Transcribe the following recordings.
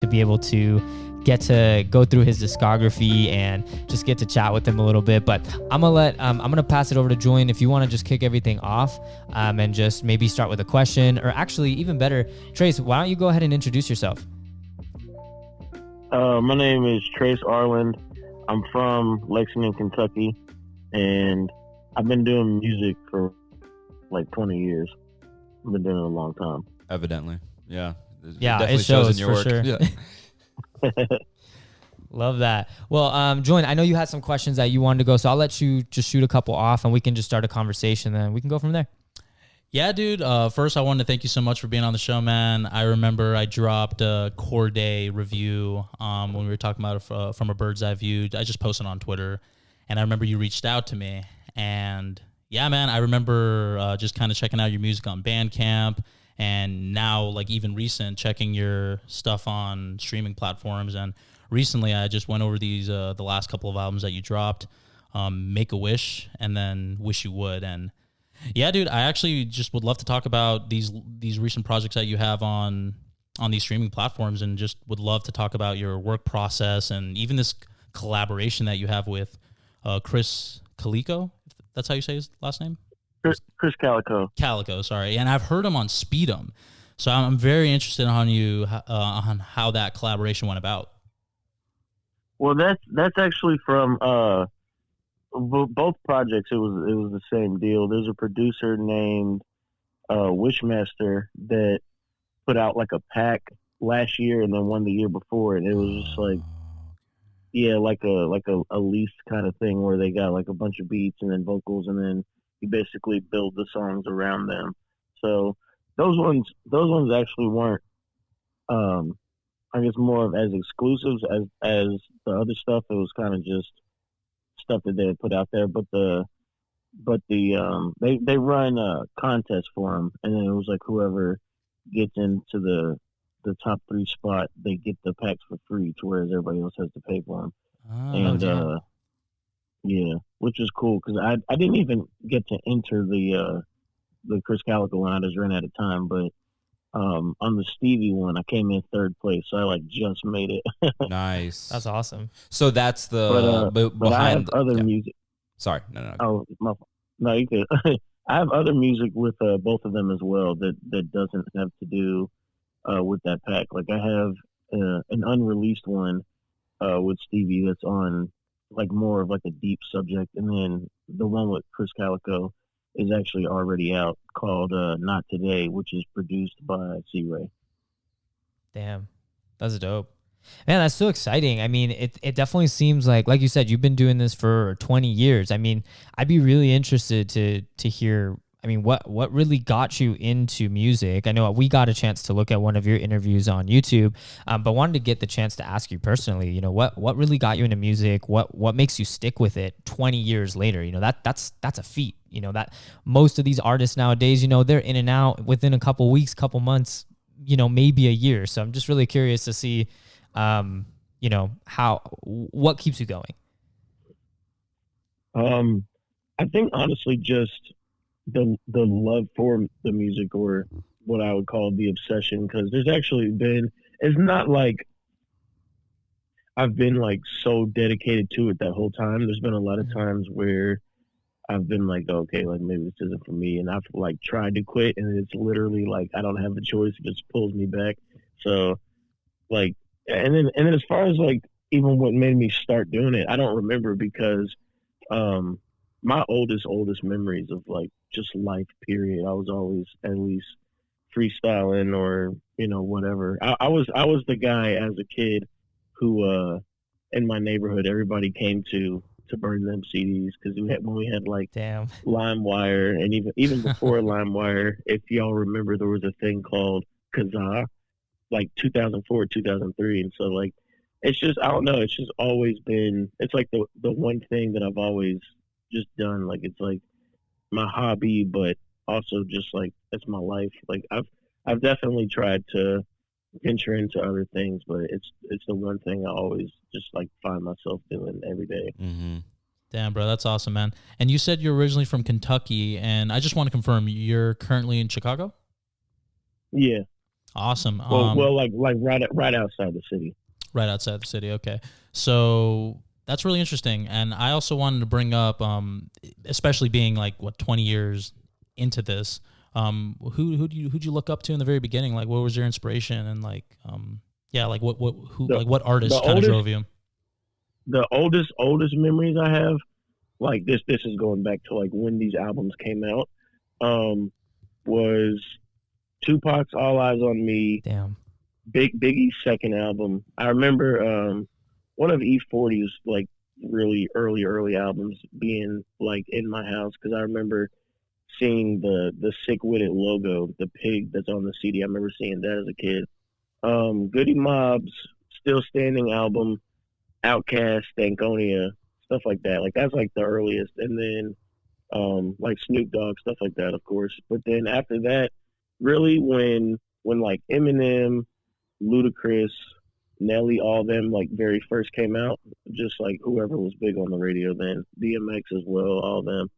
to be able to get to go through his discography and just get to chat with him a little bit. But I'm gonna pass it over to Julian if you want to just kick everything off, and just maybe start with a question, or actually even better, Trace, why don't you go ahead and introduce yourself? My name is Trace Aurland. I'm from Lexington, Kentucky, and I've been doing music for like 20 years. I've been doing it a long time. Evidently, yeah. Yeah, definitely it shows in your for work. sure. Yeah. Love that. Well, Julian, I know you had some questions that you wanted to go, so I'll let you just shoot a couple off, and we can just start a conversation, then we can go from there. Yeah, dude. First, I wanted to thank you so much for being on the show, man. I remember I dropped a Core Day review when we were talking about it from a bird's eye view. I just posted on Twitter, and I remember you reached out to me. And yeah, man, I remember just kind of checking out your music on Bandcamp, and now, like even recent, checking your stuff on streaming platforms. And recently, I just went over these the last couple of albums that you dropped, Make a Wish, and then Wish You Would. And yeah, dude, I actually just would love to talk about these recent projects that you have on these streaming platforms, and just would love to talk about your work process and even this collaboration that you have with Chris Calico. If that's how you say his last name? Chris Calico. Calico, sorry. And I've heard him on Speed'em, so I'm very interested on how that collaboration went about. Well, that's actually from both projects. It was the same deal. There's a producer named Wishmaster that put out like a pack last year and then one the year before, and it was just like, yeah, like a lease kind of thing where they got like a bunch of beats and then vocals, and then you basically build the songs around them. So those ones actually weren't, I guess, more of as exclusives as the other stuff. It was kind of just stuff that they had put out there. But they run a contest for them, and then it was like whoever gets into the top 3 spot, they get the packs for free, to whereas everybody else has to pay for them. And yeah, which is cool because I didn't even get to enter the Chris Calico one. I just ran out of time, but on the Stevie one, I came in 3rd place, so I like just made it. Nice. That's awesome. So that's the but I have other music. Sorry, no. Oh, no, you could. I have other music with both of them as well that doesn't have to do with that pack. Like I have an unreleased one with Stevie that's on like more of like a deep subject, and then the one with Chris Calico is actually already out, called Not Today, which is produced by C-Ray. Damn, that's dope. Man, that's so exciting. I mean, it definitely seems like you said, you've been doing this for 20 years. I mean, I'd be really interested to hear, I mean, what really got you into music? I know we got a chance to look at one of your interviews on YouTube, but wanted to get the chance to ask you personally, you know, what really got you into music? What makes you stick with it 20 years later? You know, that's a feat. You know, that most of these artists nowadays, you know, they're in and out within a couple weeks, couple months, you know, maybe a year. So I'm just really curious to see, you know, what keeps you going? I think honestly, just the love for the music, or what I would call the obsession, because there's actually been, it's not like I've been like so dedicated to it that whole time. There's been a lot of times where I've been like, okay, like maybe this isn't for me, and I've like tried to quit, and it's literally like I don't have a choice; it just pulls me back. So, like, and then as far as like even what made me start doing it, I don't remember, because my oldest memories of like just life period, I was always at least freestyling or, you know, whatever. I was the guy as a kid who in my neighborhood everybody came to burn them CDs, because when we had like Damn. LimeWire, and even before LimeWire, if y'all remember, there was a thing called Kazaa, like 2004, 2003, and so like it's just, I don't know, it's just always been, it's like the one thing that I've always just done. Like it's like my hobby, but also just like it's my life. Like I've definitely tried to venture into other things, but it's the one thing I always just like find myself doing every day. Mm-hmm. Damn, bro, that's awesome, man. And you said you're originally from Kentucky, and I just want to confirm you're currently in Chicago? Yeah. Awesome. Well, like right outside the city. Right outside the city. Okay. So that's really interesting. And I also wanted to bring up, especially being like 20 years into this, who'd you look up to in the very beginning? Like, what was your inspiration? And like, yeah, like what artist kind of drove you? The oldest memories I have, like this is going back to like when these albums came out, was Tupac's All Eyes on Me. Damn. Biggie's second album. I remember one of E40's like really early albums being like in my house, because I remember seeing the Sick With It logo, the pig that's on the CD. I remember seeing that as a kid. Goody Mob's Still Standing album, Outkast, Stankonia, stuff like that. Like that's like the earliest, and then like Snoop Dogg, stuff like that, of course. But then after that, really when like Eminem, Ludacris, Nelly, all them like very first came out, just like whoever was big on the radio then, DMX as well, all them.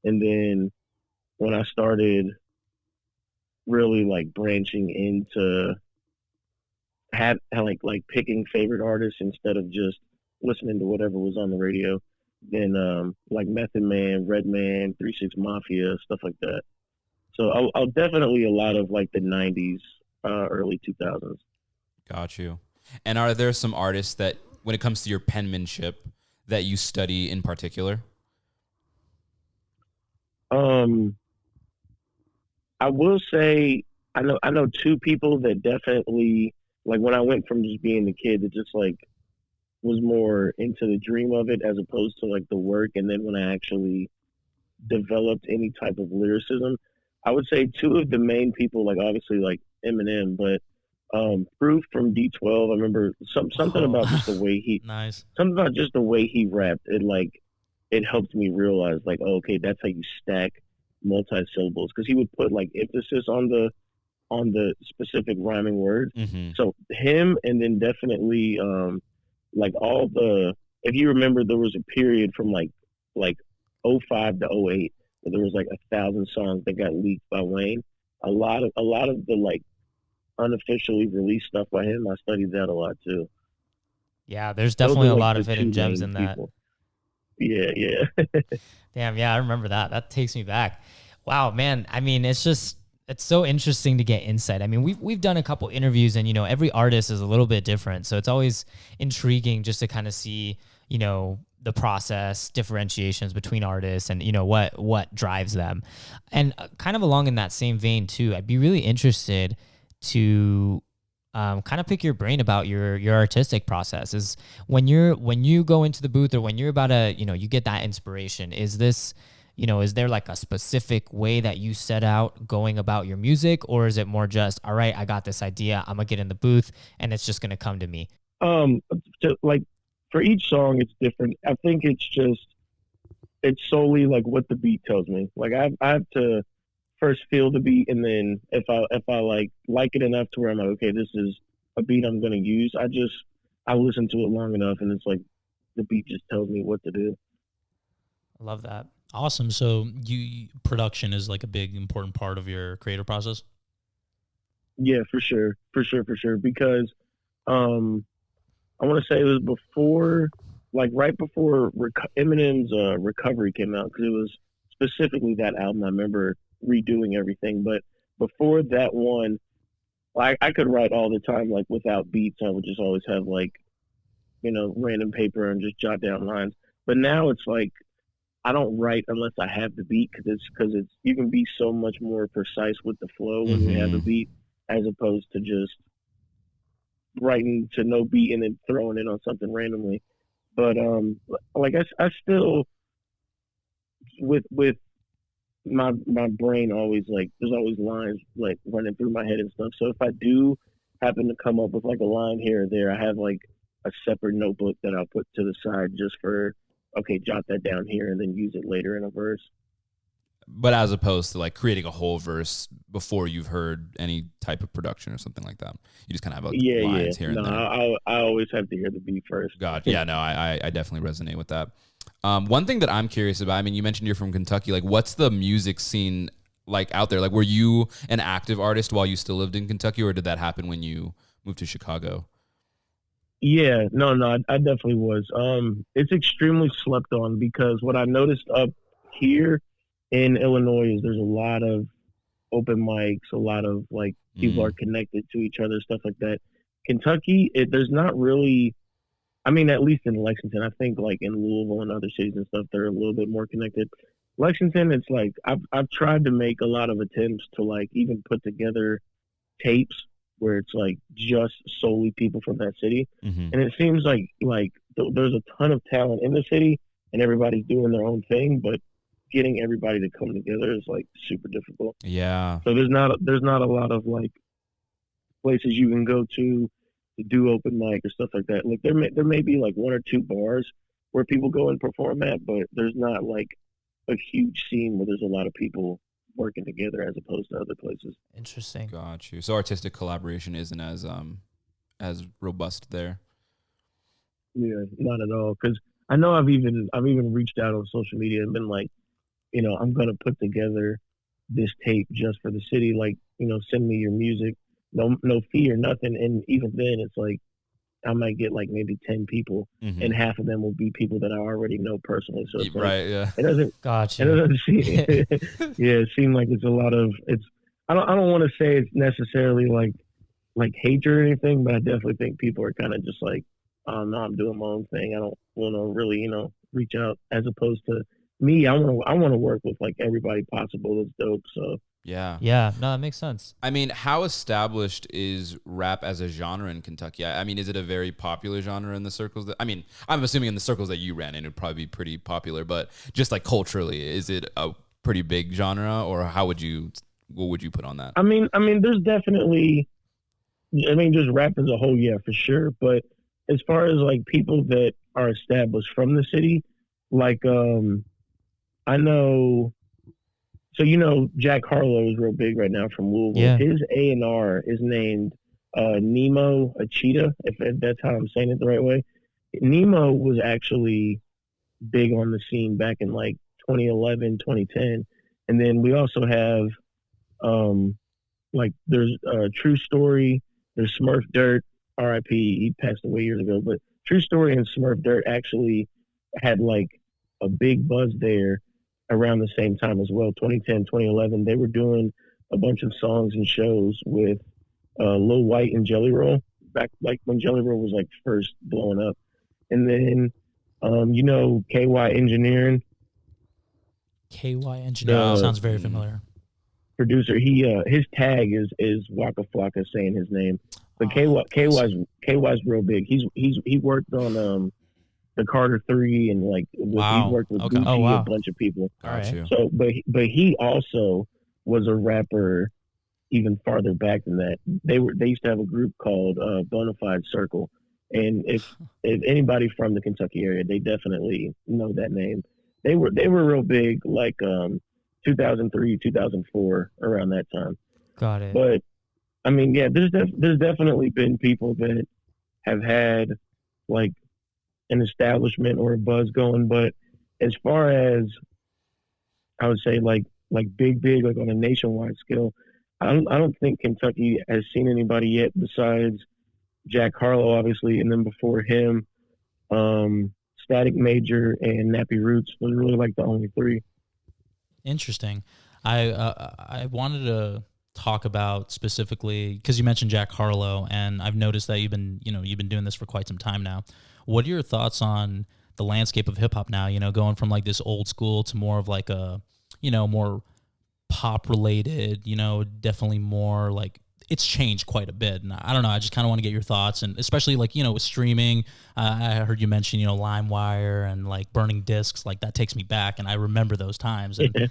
And then when I started really like branching into like picking favorite artists instead of just listening to whatever was on the radio, then like Method Man, Redman, 3 6 Mafia, stuff like that. So I'll definitely a lot of like the 90s, early 2000s. Got you. And are there some artists that, when it comes to your penmanship, that you study in particular? I will say I know two people that definitely, like when I went from just being a kid that just like was more into the dream of it as opposed to like the work, and then when I actually developed any type of lyricism, I would say two of the main people, like obviously like Eminem, but Proof from D12. I remember something about just the way he nice. Something about just the way he rapped. It helped me realize like, oh, okay, that's how you stack multi-syllables, because he would put like emphasis on the specific rhyming words. Mm-hmm. So him, and then definitely like all the, if you remember, there was a period from like 05 to 08 where there was like 1,000 songs that got leaked by Wayne. A lot of the like unofficially released stuff by him, I studied that a lot too. Yeah, there's definitely a like lot of hidden gems in that. People. Yeah. Damn, yeah, I remember that. That takes me back. Wow, man. I mean, it's so interesting to get insight. I mean, we've done a couple interviews, and every artist is a little bit different, so it's always intriguing just to kind of see the process, differentiations between artists, and what drives them. And kind of along in that same vein too, I'd be really interested to kind of pick your brain about your artistic process. Is when you go into the booth, or when you're about to you get that inspiration, is this is there like a specific way that you set out going about your music, or is it more just, all right, I got this idea, I'm gonna get in the booth and it's just gonna come to me? Like for each song it's different. I think it's solely like what the beat tells me. Like I have to first feel the beat, and then if I like it enough to where I'm like, okay, this is a beat I'm gonna use, I listen to it long enough, and it's like the beat just tells me what to do. I love that. Awesome. So production is like a big important part of your creative process? Yeah, for sure. Because I want to say it was before, like right before Eminem's Recovery came out, because it was specifically that album. I remember redoing everything, but before that one, I could write all the time, like without beats. I would just always have like random paper and just jot down lines. But now it's like I don't write unless I have the beat, because it's you can be so much more precise with the flow when you have a beat, as opposed to just writing to no beat and then throwing it on something randomly. But like I still with my brain always, like there's always lines like running through my head and stuff. So if I do happen to come up with like a line here or there, I have like a separate notebook that I'll put to the side just for, okay, jot that down here and then use it later in a verse. But as opposed to like creating a whole verse before you've heard any type of production or something like that, you just kind of have like lines here and there. I always have to hear the beat first. God, yeah, no, I definitely resonate with that. One thing that I'm curious about, I mean, you mentioned you're from Kentucky. Like, what's the music scene like out there? Like, were you an active artist while you still lived in Kentucky, or did that happen when you moved to Chicago? Yeah, no, I definitely was. It's extremely slept on because what I noticed up here in Illinois is there's a lot of open mics, a lot of like people are connected to each other, stuff like that. Kentucky, there's not really. I mean, at least in Lexington, I think like in Louisville and other cities and stuff, they're a little bit more connected. Lexington, it's like I've tried to make a lot of attempts to like even put together tapes where it's like just solely people from that city, Mm-hmm. and it seems like there's a ton of talent in the city, and everybody's doing their own thing, but getting everybody to come together is like super difficult. Yeah. So there's not a lot of like places you can go to do open mic or stuff like that. Like there may be like one or two bars where people go and perform at, but there's not like a huge scene where there's a lot of people working together as opposed to other places. Interesting. Got you. So artistic collaboration isn't as robust there. Yeah, not at all. Because I know I've even reached out on social media and been like, I'm gonna put together this tape just for the city. Like, send me your music, no fee or nothing. And even then, it's like I might get like maybe 10 people, Mm-hmm. and half of them will be people that I already know personally. So it's like, Right. Yeah. it doesn't. Got It you. doesn't seem. Yeah, it seemed like it's a lot of it's. I don't want to say it's necessarily like hatred or anything, but I definitely think people are kind of just like, oh no, I'm doing my own thing. I don't want to really, reach out, as opposed to me. I want to work with like everybody possible. That's dope. So Yeah. Yeah, no, that makes sense. I mean, how established is rap as a genre in Kentucky? I mean, is it a very popular genre in the circles that, I mean, I'm assuming in the circles that you ran in, it'd probably be pretty popular, but just like culturally, is it a pretty big genre, or what would you put on that? I mean, there's definitely. I mean, just rap as a whole, yeah, for sure. But as far as like people that are established from the city, like I know. So Jack Harlow is real big right now from Louisville. Yeah. His A&R is named Nemo Achita, if that's how I'm saying it the right way. Nemo was actually big on the scene back in like 2011, 2010. And then we also have like there's True Story, there's Smurf Dirt, RIP, he passed away years ago, but True Story and Smurf Dirt actually had like a big buzz there around the same time as well. 2010, 2011, they were doing a bunch of songs and shows with Lil White and Jelly Roll, back like when Jelly Roll was like first blowing up. And then KY Engineering, KY Engineering sounds very mm. familiar. producer, he his tag is Waka Flocka saying his name. But KY's real big. He worked on the Carter 3 and like Wow. he's worked with Okay. Gucci, Oh, wow. a bunch of people. All right. Got you. So but he also was a rapper even farther back than that. They used to have a group called Bonafide Circle. And if anybody from the Kentucky area, they definitely know that name. They were real big like 2003, 2004, around that time. Got it. But I mean, yeah, there's definitely been people that have had like an establishment or a buzz going. But as far as I would say, like big, like on a nationwide scale, I don't think Kentucky has seen anybody yet besides Jack Harlow, obviously, and then before him, Static Major and Nappy Roots was really like the only three. Interesting. I wanted to talk about specifically because you mentioned Jack Harlow, and I've noticed that you've been doing this for quite some time now. What are your thoughts on the landscape of hip hop now? Going from like this old school to more of like a more pop related. Definitely more like it's changed quite a bit, and I don't know. I just kind of want to get your thoughts, and especially like with streaming. I heard you mention LimeWire and like burning discs. Like that takes me back, and I remember those times. And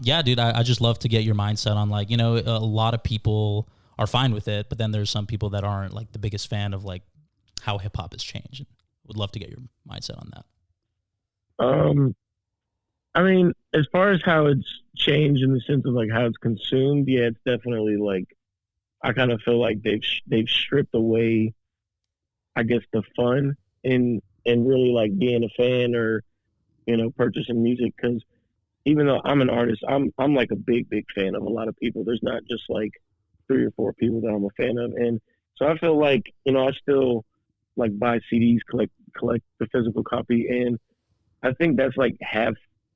yeah, dude, I just love to get your mindset on like a lot of people are fine with it, but then there's some people that aren't like the biggest fan of like how hip hop has changed. Would love to get your mindset on that. I mean, as far as how it's changed in the sense of like how it's consumed, yeah, it's definitely like I kind of feel like they've stripped away, I guess, the fun and really like being a fan or purchasing music, because even though I'm an artist, I'm like a big fan of a lot of people. There's not just like 3 or 4 people that I'm a fan of, and so I feel like I still like buy CDs, collect the physical copy, and I think that's like half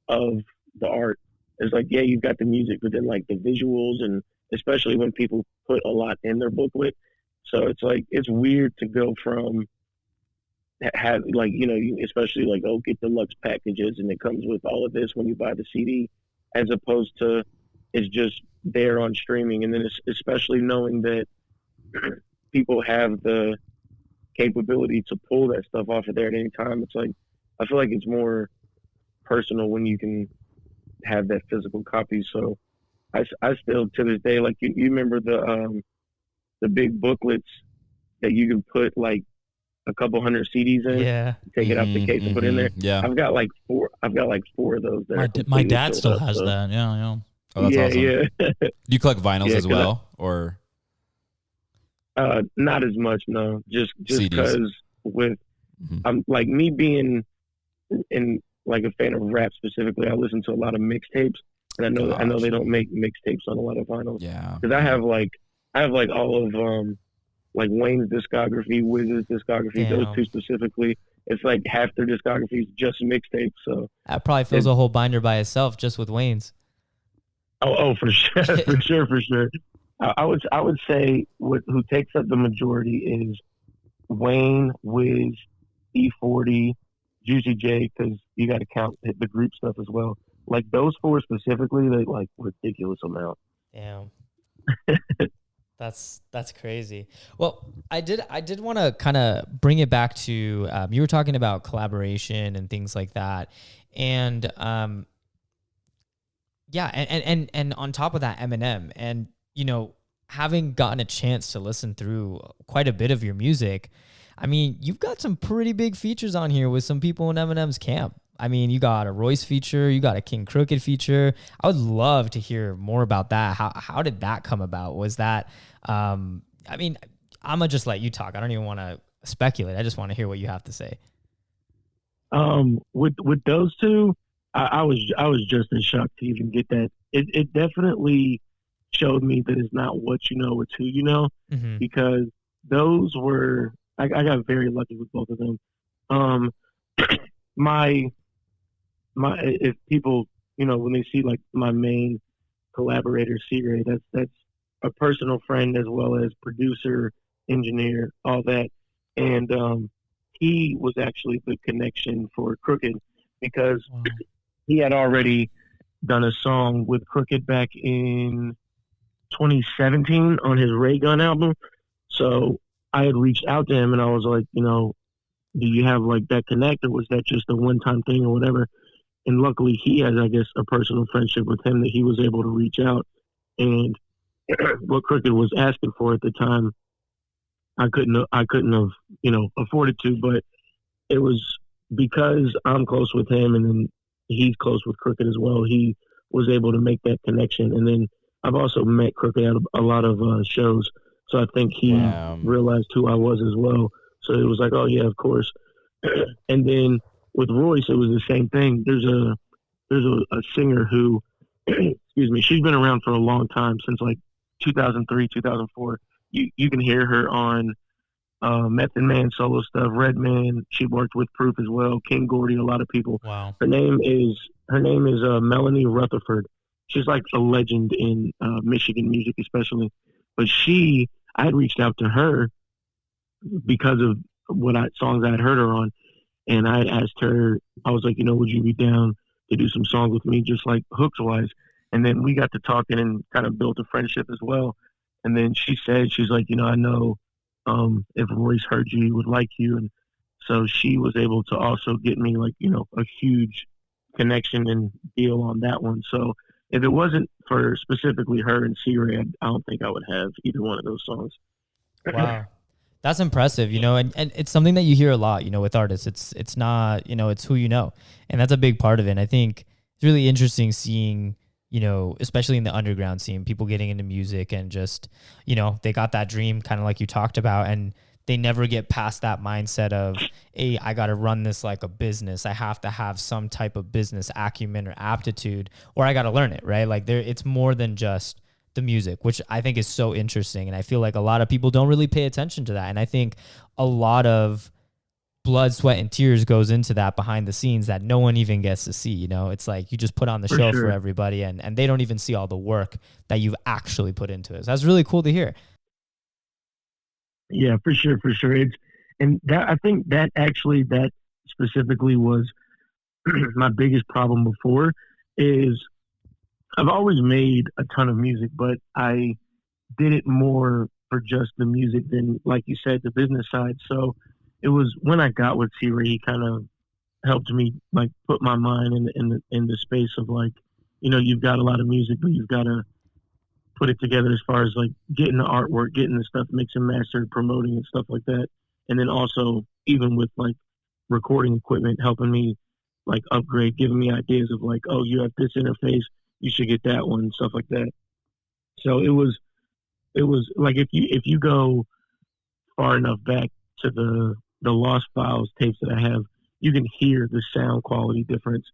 of the art. It's like, yeah, you've got the music, but then like the visuals, and especially when people put a lot in their booklet. So it's like it's weird to go from have like especially like, oh, get deluxe packages and it comes with all of this when you buy the CD, as opposed to it's just there on streaming, and then it's especially knowing that people have the capability to pull that stuff off of there at any time. It's like I feel like it's more personal when you can have that physical copy. So I still to this day, like you remember the big booklets that you can put like a couple hundred CDs in, Yeah. take it out the case and put it in there. Yeah. I've got like 4 of those there. My dad still has that. Yeah, yeah. Oh, that's awesome. Yeah. Do you collect vinyls Yeah, as well, or not as much, no. Just CDs? because with I'm like me being in like a fan of rap specifically, I listen to a lot of mixtapes, and I know they don't make mixtapes on a lot of vinyls. Yeah. Because I have like all of like Wayne's discography, Wiz's discography, Damn. those two specifically. It's like half their discography is just mixtapes. So That probably fills a whole binder by itself just with Wayne's. oh for sure, for sure. I would say who takes up the majority is Wayne, Wiz, E40, Juicy J, because you got to count the group stuff as well. Like those 4 specifically, they like ridiculous amount. Damn. That's crazy. Well, I did want to kind of bring it back to you were talking about collaboration and things like that, and yeah, and on top of that, Eminem, and having gotten a chance to listen through quite a bit of your music, I mean, you've got some pretty big features on here with some people in Eminem's camp. I mean, you got a Royce feature, you got a King Crooked feature. I would love to hear more about that. How did that come about? Was that, I mean, I'm gonna just let you talk. I don't even want to speculate. I just want to hear what you have to say. With those two, I was just in shock to even get that. It definitely showed me that it's not what you know, it's who you know, because those were I got very lucky with both of them. My if people when they see like my main collaborator C-Ray, that's a personal friend as well as producer, engineer, all that, and he was actually the connection for Crooked because he had already done a song with Crooked back in 2017 on his Ray Gun album. So I had reached out to him and I was like, do you have like that connect, or was that just a one-time thing or whatever? And luckily he has, I guess, a personal friendship with him that he was able to reach out. And what Crooked was asking for at the time, I couldn't have, afforded to, but it was because I'm close with him and then he's close with Crooked as well. He was able to make that connection. And then I've also met Crooked at a lot of shows. So I think he realized who I was as well. So it was like, oh yeah, of course. And then with Royce, it was the same thing. There's a singer who, excuse me, she's been around for a long time, since like 2003, 2004. You can hear her on Method Man solo stuff, Redman. She worked with Proof as well, King Gordy, a lot of people. Wow. Her name is Melanie Rutherford. She's like a legend in Michigan music, especially. But I had reached out to her because of songs I had heard her on, and I had asked her. I was like, would you be down to do some songs with me, just like hooks wise? And then we got to talking and kind of built a friendship as well. And then she said, she's like, I know if Royce heard you, he would like you. And so she was able to also get me like, a huge connection and deal on that one. So if it wasn't for specifically her and C-Ray, I don't think I would have either one of those songs. Wow. That's impressive, and it's something that you hear a lot, with artists. It's not, it's who you know. And that's a big part of it. And I think it's really interesting seeing, especially in the underground scene, people getting into music and just, they got that dream kind of like you talked about, and they never get past that mindset of, hey, I got to run this like a business. I have to have some type of business acumen or aptitude, or I got to learn it, right? Like it's more than just the music, which I think is so interesting. And I feel like a lot of people don't really pay attention to that. And I think a lot of blood, sweat, and tears goes into that behind the scenes that no one even gets to see. You know, it's like you just put on the show for everybody, and they don't even see all the work that you've actually put into it. So that's really cool to hear. Yeah, for sure, for sure. And that, I think that actually, that specifically was my biggest problem before, is I've always made a ton of music, but I did it more for just the music than, like you said, the business side. So it was when I got with C-Ray, he kind of helped me like put my mind in the space of like, you know, you've got a lot of music, but you've got to put it together as far as like getting the artwork, getting the stuff mixed and mastered, promoting and stuff like that. And then also even with like recording equipment, helping me like upgrade, giving me ideas of like, oh, you have this interface, you should get that one, stuff like that. So it was like if you go far enough back to the Lost Files tapes that I have, you can hear the sound quality difference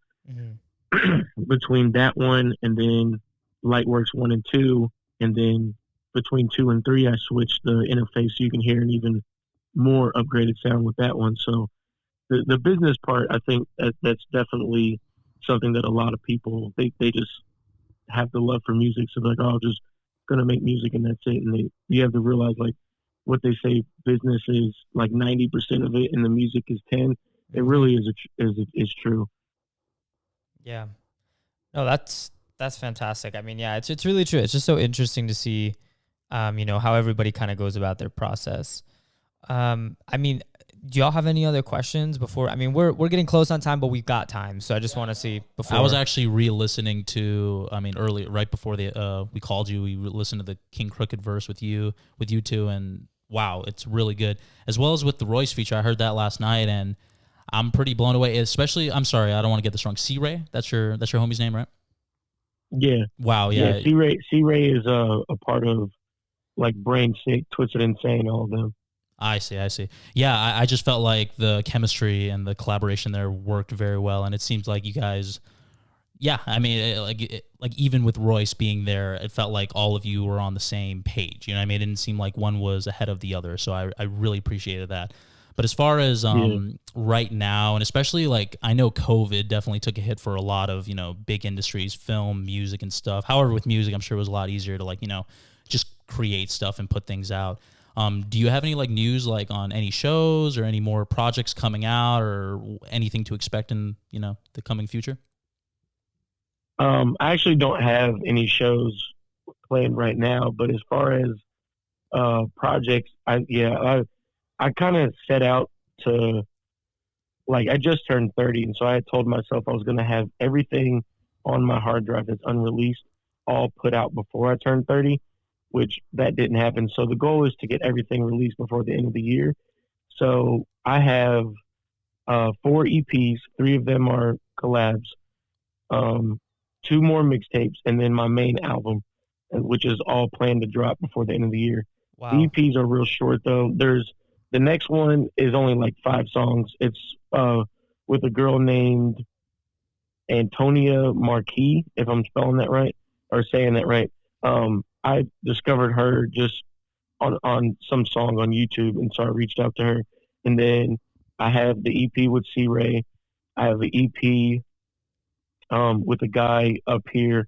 between that one and then Lightworks 1 and 2, and then between 2 and 3 I switched the interface so you can hear an even more upgraded sound with that one. So the business part, I think that's definitely something that a lot of people they just have the love for music, so they're like, oh, I'm just gonna make music and that's it. And you have to realize like what they say, business is like 90% of it and the music is 10. It really is true. Yeah. No, that's fantastic. I mean, yeah, it's really true. It's just so interesting to see, you know, how everybody kind of goes about their process. I mean, do y'all have any other questions before? I mean, we're getting close on time, but we've got time. So I just want to see before. I was actually re-listening to, I mean, early, right before we called you, we listened to the King Crooked verse with you two, and wow, it's really good. As well as with the Royce feature, I heard that last night, and I'm pretty blown away. Especially, I'm sorry, I don't want to get this wrong. C-Ray, that's your homie's name, right? Yeah. Wow. Yeah. C-Ray is a part of like Brain Sick, Twisted Insane, all of them. I see. Yeah, I just felt like the chemistry and the collaboration there worked very well, and it seems like you guys. Yeah, I mean, like even with Royce being there, it felt like all of you were on the same page. You know what I mean? It didn't seem like one was ahead of the other, so I really appreciated that. But as far as right now, and especially like I know COVID definitely took a hit for a lot of, you know, big industries, film, music and stuff. However, with music, I'm sure it was a lot easier to like, you know, just create stuff and put things out. Do you have any like news like on any shows or any more projects coming out or anything to expect in, you know, the coming future? I actually don't have any shows planned right now, but as far as projects, I kind of set out to, like, I just turned 30, and so I had told myself I was going to have everything on my hard drive that's unreleased all put out before I turned 30, which that didn't happen. So the goal is to get everything released before the end of the year. So I have 4 EPs, 3 of them are collabs, 2 more mixtapes, and then my main album, which is all planned to drop before the end of the year. Wow. The EPs are real short, though. The next one is only like 5 songs. It's with a girl named Antonia Marquis, if I'm spelling that right or saying that right. I discovered her just on some song on YouTube, and so I reached out to her. And then I have the EP with C-Ray. I have an EP with a guy up here.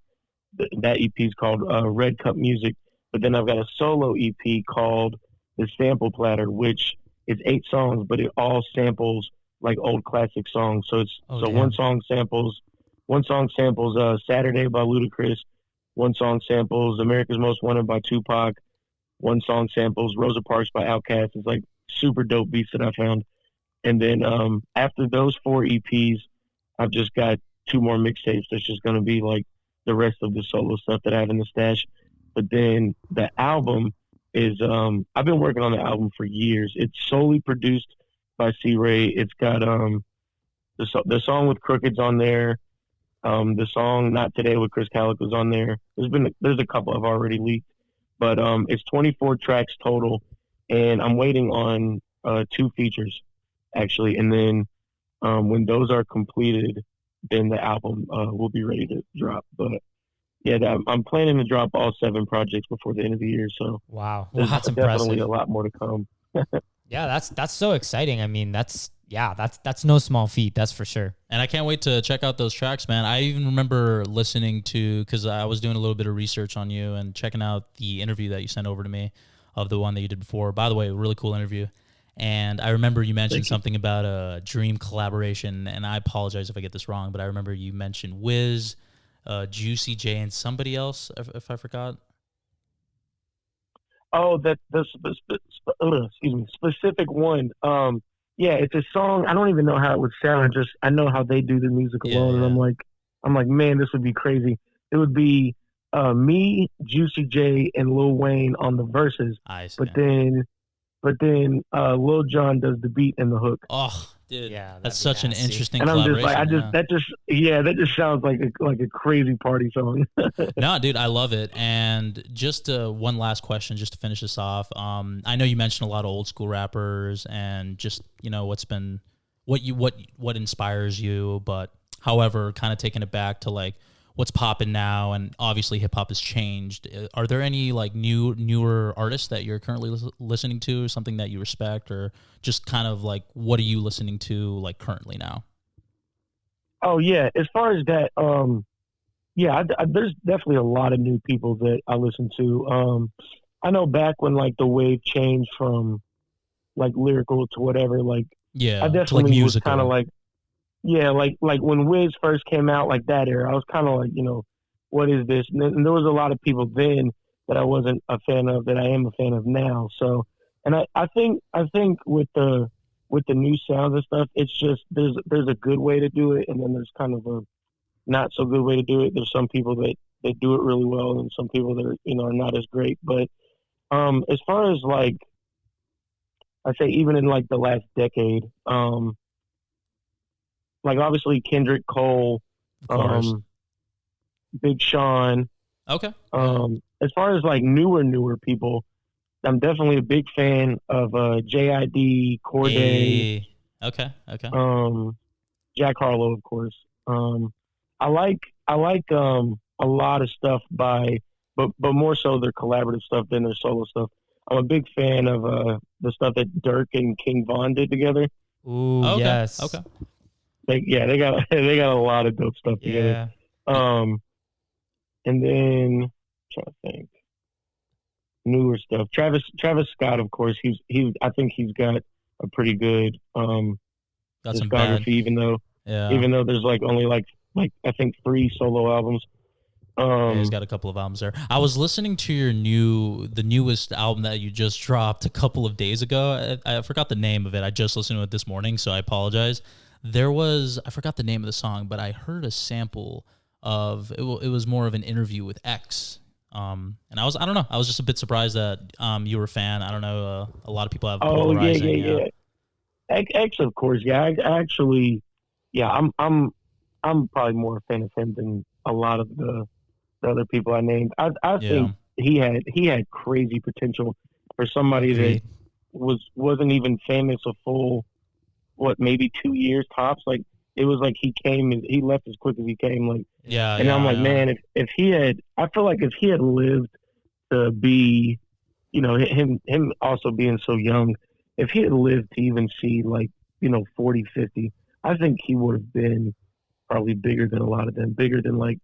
That EP is called Red Cup Music. But then I've got a solo EP called The Sample Platter, which is 8 songs, but it all samples like old classic songs. So it's one song samples Saturday by Ludacris. One song samples America's Most Wanted by Tupac. One song samples Rosa Parks by Outkast. It's like super dope beats that I found. And then after those 4 EPs, I've just got 2 more mixtapes. That's just going to be like the rest of the solo stuff that I have in the stash. But then the album is, I've been working on the album for years. It's solely produced by C-Ray. It's got the song with Crooked's on there. The song Not Today with Chris Calico's on there. There's a couple I've already leaked, but it's 24 tracks total. and I'm waiting on 2 features actually, and then when those are completed, then the album will be ready to drop. But yeah, I'm planning to drop all 7 projects before the end of the year, so Wow, there's that's definitely impressive. a lot more to come. Yeah, that's so exciting. I mean, that's no small feat, that's for sure. And I can't wait to check out those tracks, man. I even remember listening to, because I was doing a little bit of research on you and checking out the interview that you sent over to me of the one that you did before. By the way, really cool interview. And I remember you mentioned Thank you. something about a dream collaboration, and I apologize if I get this wrong, but I remember you mentioned Wiz, Juicy J, and somebody else, if I forgot. Oh, that the excuse me, specific one. Yeah, it's a song. I don't even know how it would sound. I know how they do the music Yeah, alone, and yeah. I'm like, man, this would be crazy. It would be me, Juicy J, and Lil Wayne on the verses, I see. but then Lil Jon does the beat and the hook. Oh, dude, Yeah, that's that'd be such an nasty. interesting And I'm just like, collaboration. Yeah. that just sounds like a crazy party song. No, dude, I love it. And just one last question, just to finish this off. I know you mentioned a lot of old school rappers, and just what's been what inspires you. But however, kind of taking it back to like what's popping now, and obviously hip hop has changed. Are there any like newer artists that you're currently listening to, something that you respect, or just kind of like what are you listening to like currently now? Oh yeah, as far as that, yeah, there's definitely a lot of new people that I listen to. I know back when like the wave changed from like lyrical to whatever, like I Yeah, to like definitely was kind of musical. like, yeah, like when Wiz first came out, like that era, I was kind of like, what is this? And there was a lot of people then that I wasn't a fan of that I am a fan of now. So, and I think with the new sounds and stuff, it's just there's a good way to do it, and then there's kind of a not so good way to do it. There's some people that do it really well, and some people that are not as great. But as far as like I say, even in like the last decade, like obviously Kendrick Cole, Of course. um, Big Sean. Okay. Yeah. As far as like newer people, I'm definitely a big fan of JID, Corday, A. Okay. Okay. um, Jack Harlow, of course. Um, I like a lot of stuff by, but more so their collaborative stuff than their solo stuff. I'm a big fan of the stuff that Dirk and King Von did together. Ooh, Okay. yes. Okay. They got they got a lot of dope stuff together. Yeah. Um, and then I'm trying to think newer stuff. Travis Scott, of course, he's I think he's got a pretty good Got some bad. discography, Yeah. even though there's like only like I think 3 solo albums. Yeah, he's Um, got a couple of albums there. I was listening to the newest album that you just dropped a couple of days ago. I forgot the name of it. I just listened to it this morning, so I apologize. I forgot the name of the song, but I heard a sample of it. It was more of an interview with X. And I don't know. I was just a bit surprised that you were a fan. I don't know. A lot of people have oh yeah, polarizing. yeah, Yeah. yeah. X, of course, yeah. I actually, yeah, I'm probably more a fan of him than a lot of the other people I named. I Yeah. think he had crazy potential for somebody that Agreed. wasn't even famous a full maybe 2 years tops. Like it was like he came and he left as quick as he came. Like, Yeah. and I'm Yeah. like, Yeah. man, if he had, I feel like if he had lived to be, him also being so young, if he had lived to even see like 40, 50, I think he would have been probably bigger than a lot of them, bigger than like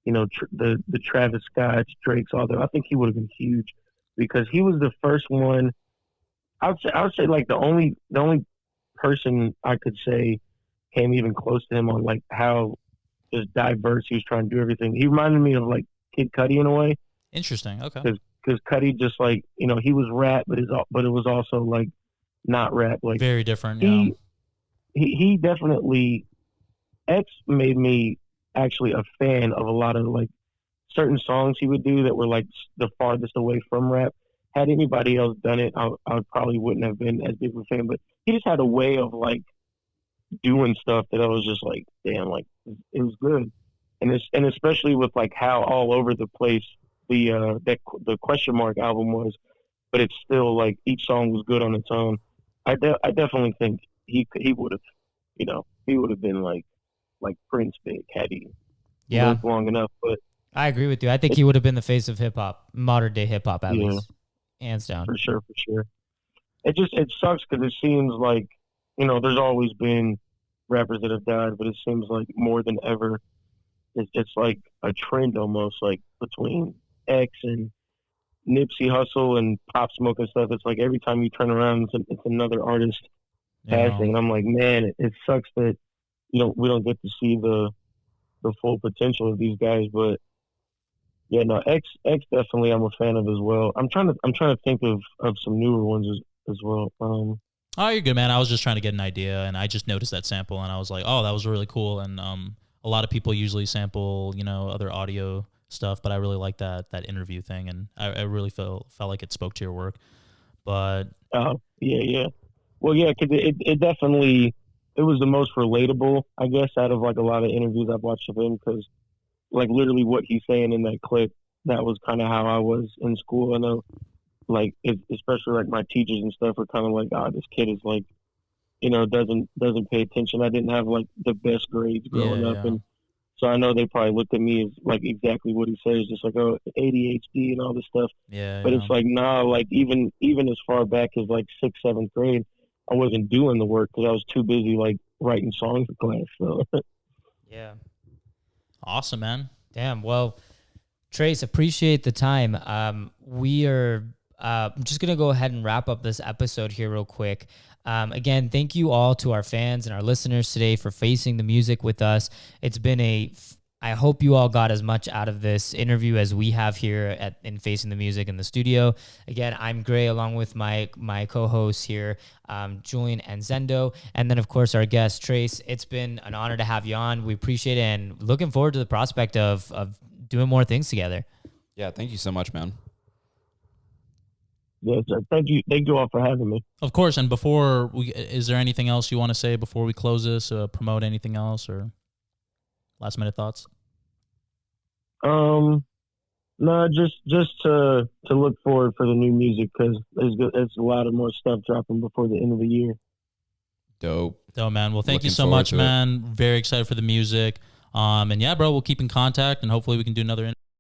the Travis Scotts, Drake's, all that. I think he would have been huge because he was the first one. I would say like the only person I could say came even close to him on like how just diverse he was trying to do everything. He reminded me of like Kid Cudi in a way Interesting. Okay. because Cudi just like he was rap, but it was also like not rap. Like Very different. Yeah. he he definitely X made me actually a fan of a lot of like certain songs he would do that were like the farthest away from rap. Had anybody else done it, I probably wouldn't have been as big of a fan. But he just had a way of like doing stuff that I was just like, damn, like it was good. And especially with like how all over the place the Question Mark album was. but it's still like each song was good on its own. I definitely think he would have, he would have been like Prince big had he Yeah, lived long enough. But I agree with you. I think it, he would have been the face of hip hop, modern day hip hop, at yeah, least, hands down. for sure. It sucks because it seems like there's always been rappers that have died, but it seems like more than ever, it's like a trend almost like between X and Nipsey Hussle and Pop Smoke and stuff. It's like every time you turn around, it's another artist Yeah. passing, and I'm like, man, it sucks that we don't get to see the full potential of these guys. But yeah, no, X definitely I'm a fan of as well. I'm trying to think of some newer ones as well. Oh, you're good, man. I was just trying to get an idea, and I just noticed that sample, and I was like, "Oh, that was really cool." And a lot of people usually sample, other audio stuff, but I really like that interview thing, and I really felt like it spoke to your work. But Yeah. Well, yeah, because it definitely it was the most relatable, I guess, out of like a lot of interviews I've watched of him. Because like literally what he's saying in that clip, that was kind of how I was in school. I know, like especially like my teachers and stuff were kind of like, "Ah, this kid is like, doesn't pay attention." I didn't have like the best grades yeah, growing up, yeah, and so I know they probably looked at me as like exactly what he says, just like, oh, ADHD and all this stuff. yeah, But yeah. it's like, nah, like even as far back as like sixth, seventh grade, I wasn't doing the work because I was too busy like writing songs for class. So Yeah. Awesome, man. Damn. Well, Trace, appreciate the time. We are just going to go ahead and wrap up this episode here real quick. Again, thank you all to our fans and our listeners today for facing the music with us. It's been I hope you all got as much out of this interview as we have here in Facing the Music in the studio. Again, I'm Gray along with my co-hosts here, Julian and Zendo. And then, of course, our guest, Trace. It's been an honor to have you on. We appreciate it and looking forward to the prospect of doing more things together. Yeah, thank you so much, man. yes, sir. Thank you all for having me. Of course. And is there anything else you want to say before we close this? Promote anything else or last minute thoughts? No, just to look forward for the new music because there's a lot of more stuff dropping before the end of the year. Dope. Oh, man. Well, thank you Looking so forward much, to it. man. Very excited for the music. And yeah, bro, we'll keep in contact and hopefully we can do another